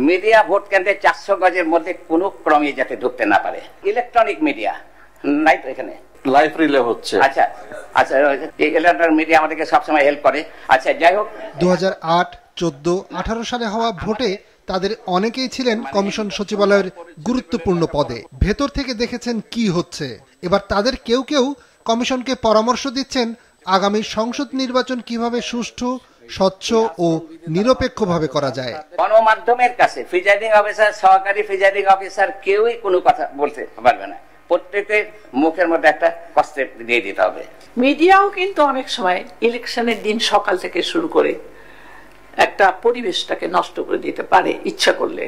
Media vote কেন্দ্রে 400 গজের মধ্যে কোনো ক্রমে যাতে ঢুকতে না পারে। ইলেকট্রনিক মিডিয়া নাই তো এখানে, লাইভ রিলে হচ্ছে। আচ্ছা আচ্ছা, ইলেকট্রনিক মিডিয়া আমাদেরকে সবসময় হেল্প করে। আচ্ছা যাই হোক, 2008, 14, 18 সালে হওয়া ভোটে তাদের অনেকেই ছিলেন কমিশন সচিবালয়ের গুরুত্বপূর্ণ পদে। ভেতর থেকে দেখেছেন কি হচ্ছে। এবার তাদের কেউ কেউ কমিশনকে পরামর্শ দিচ্ছেন আগামী সংসদ নির্বাচন কিভাবে সুষ্ঠু, স্বচ্ছ ও নিরপেক্ষভাবে করা যায়। গণমাধ্যমের কাছে প্রিজাইডিং অফিসার, সহকারী প্রিজাইডিং অফিসার কেউই কোনো কথা বলতে পারবে না। প্রত্যেকের মুখের মধ্যে একটা কষ্টেপ দিয়ে দিতে হবে। মিডিয়াও কিন্তু অনেক সময় ইলেকশনের দিন সকাল থেকে শুরু করে একটা পরিবেশটাকে নষ্ট করে দিতে পারে ইচ্ছা করলে।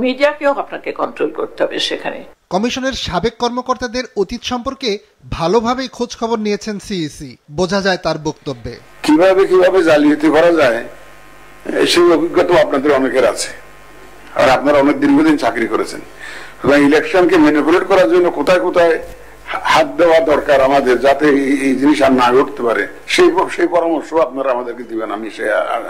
মিডিয়াকেও আপনাকে কন্ট্রোল করতে হবে সেখানে। কমিশনের সাবেক কর্মকর্তাদের অতীত সম্পর্কে ভালোভাবেই খোঁজ খবর নিয়েছেন সিইসি, বোঝা যায় তার বক্তব্যে। কিভাবে জালিয়াতি করা যায় সেই অভিজ্ঞতা আপনাদের অনেকের আছে, আর আপনারা অনেক দীর্ঘদিন চাকরি করেছেন। ইলেকশনকে ম্যানিপুলেট করার জন্য কোথায় কোথায় হাত দেওয়া দরকার আমাদের, যাতে এই জিনিস আর না ঘটতে পারে, সেই পরামর্শ আপনারা আমাদেরকে দিবেন। আমি সে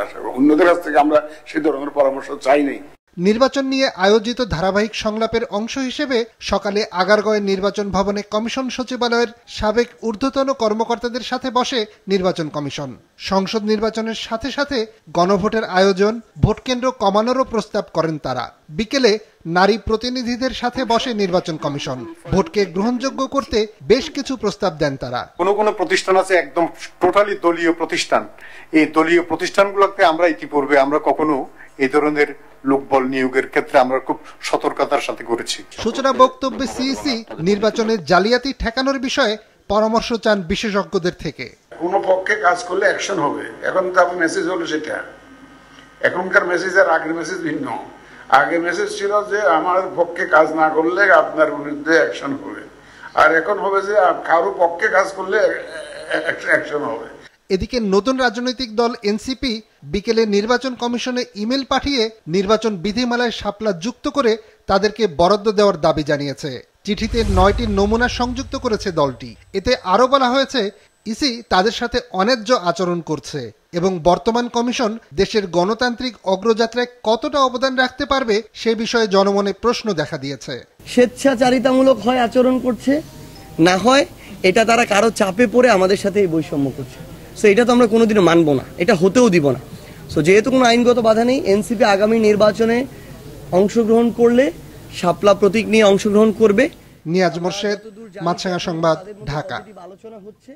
আশা করি। অন্যদের কাছ থেকে আমরা সেই ধরনের পরামর্শ চাই নাই। নির্বাচন নিয়ে আয়োজিত ধারাবাহিক সংলাপের অংশ হিসেবে সকালে আগারগাঁওয়ের নির্বাচন ভবনে কমিশন সচিবালয়ের সাবেক ঊর্ধ্বতন কর্মকর্তাদের সাথে বসে নির্বাচন কমিশন। সংসদ নির্বাচনের সাথে সাথে গণভোটের আয়োজন, ভোটকেন্দ্র কমানোরও প্রস্তাব করেন তারা। বিকেলে নারী প্রতিনিধিদের সাথে বসে নির্বাচন কমিশন। ভোটকে গ্রহণযোগ্য করতে বেশ কিছু প্রস্তাব দেন তারা। কোন প্রতিষ্ঠান আছে একদম টোটালি দলীয় প্রতিষ্ঠান, এই দলীয় প্রতিষ্ঠানগুলোকে আমরা ইতিপূর্বে আমরা কখনো এই ধরনের লোকবল নিয়োগের ক্ষেত্রে আমরা খুব সতর্কতার সাথে করেছি। সূচনা বক্তব্যে সিইসি নির্বাচনের জালিয়াতি ঠেকানোর বিষয়ে পরামর্শ চান বিশেষজ্ঞদের থেকে। কোন পক্ষে কাজ করলে অ্যাকশন হবে। এখন তো আপনার মেসেজ হলো সেটা। এখনকার মেসেজ আর আগের মেসেজ ভিন্ন। আগের মেসেজ ছিল যে আমার পক্ষে কাজ না করলে আপনার বিরুদ্ধে অ্যাকশন হবে, আর এখন হবে যে কারো পক্ষে কাজ করলে অ্যাকশন হবে। এদিকে নতুন রাজনৈতিক দল এনসিপি বিকেলে নির্বাচন কমিশনে ইমেল পাঠিয়ে নির্বাচন বিধিমালায় শাপলা যুক্ত করে তাদেরকে বরাদ্দ দেওয়ার দাবি জানিয়েছে। চিঠিতে 9টি নমুনা সংযুক্ত করেছে দলটি। এতে আরও বলা হয়েছে ইসি তাদের সাথে অন্যায্য আচরণ করছে এবং বর্তমান কমিশন দেশের গণতান্ত্রিক অগ্রযাত্রায় কতটা অবদান রাখতে পারবে সে বিষয়ে জনমনে প্রশ্ন দেখা দিয়েছে। স্বেচ্ছাচারিতামূলক হয় আচরণ করছে, না হয় এটা তারা কারো চাপে পড়ে আমাদের সাথে এই বৈষম্য করছে। সো এটা তো আমরা কোনোদিনও মানবো না, এটা হতেও দিব না। সো যেহেতু কোনো আইনগত বাধা নেই, এনসিপি আগামী নির্বাচনে অংশগ্রহণ করলে শাপলা প্রতীক নিয়ে অংশগ্রহণ করবে। নিয়াজ মোর্শেদ, মাছরাঙা সংবাদ, ঢাকা। আলোচনা হচ্ছে।